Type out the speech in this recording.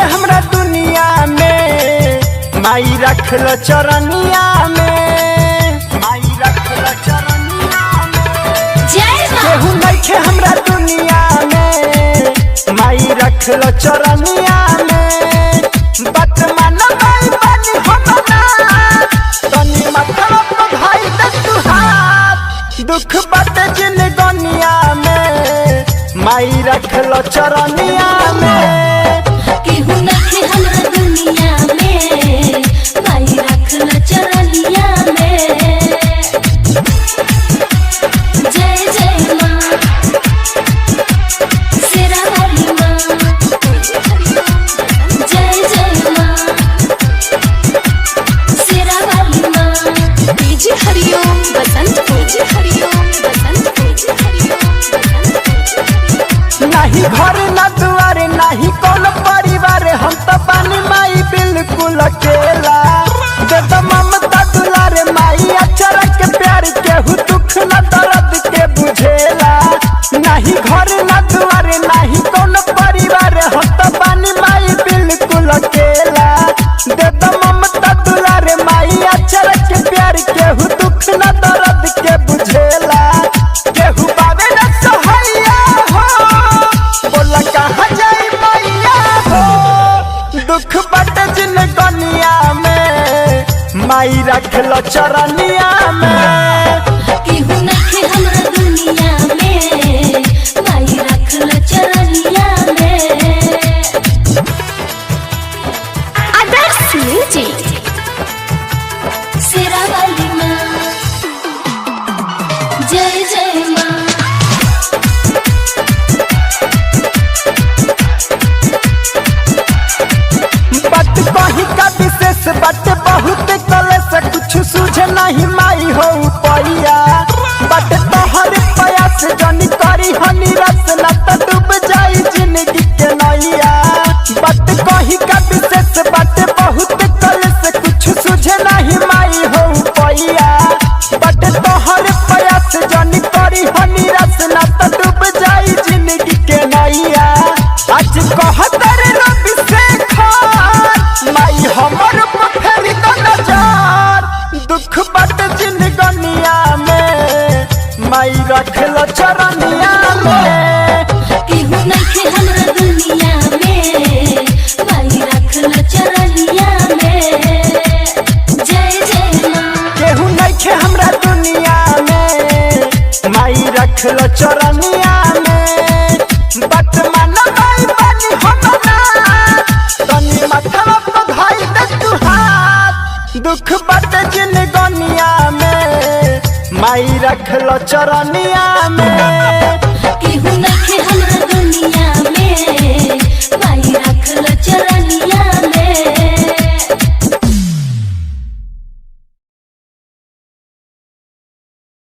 हमरा दुनिया में, माई रखल चरनिया में, माई रखल चरनिया में। केहू नइखे हमरा दुनिया में, माई रखल चरनिया में। बात मान माई बानी हमरा, तनी मतलब भाई दे तू हाथ। दुख बाटे जिंदगनिया में, माई रखल चरनिया में। केहू नइखे हमरा दुनिया में, माई रखल चरनिया में। जय जय माँ शेरा वाली माँ, जय जय माँ शेरा वाली माँ। डीजे हरिओम बसंत, डीजे हरिओम बसंत, डीजे हरिओम बसंत। नहीं घर न दुआर नहीं कौन परिवार, हम तो पानी माई बिल्कुल अकेला। दे दो ममता दुलारे माई अचर के प्यार, केहू दुख न दर्द के बुझेला। नहीं घर न दुआर नहीं कौन परिवार, हम तो पानी माई बिल्कुल अकेला। दे दो ममता दुलारे माई अचर के प्यार, केहू दुख न दर्द के बुझेला। केहू बाबे न सहाया हो, बोला कहाँ जाई मैया हो। दुख बट जिंदगनिया में, माई रखल चरनिया में। केहू नइखे हमरा दुनिया में, माई रखल चरनिया में। आदर्श म्यूजिक शेरा वाली माँ, जय जय माँ। बात कही का विशेष बात बहुत कले से कुछ सूझे नहीं माई हो पैया। बात तोहर प्रयास जनी करी हनी रस, न तो डूब जाई जिंदगी के नैया। बात कही का विशेष बात बहुत कले से कुछ सूझे नहीं माई हो पैया। बात तोहर प्रयास जनी करी हनी रस, न तो डूब जाई जिंदगी के नैया। आज कहतर रवि शेखर, माई हमर पर फेरी द नजर। दुख बट जिंदगनिया में, माई रखल चरनिया में। केहू नइखे हमरा दुनिया में, माई रखल चरनिया में। जय जय माँ केहू नइखे हमरा दुनिया में, माई रखल चरनिया में। बात मान माई बानी हमरा, तनी मतलब भाई दे तू हाथ। दुख बट जिंदगनिया में, माई रखल चरनिया में। केहू नइखे हमरा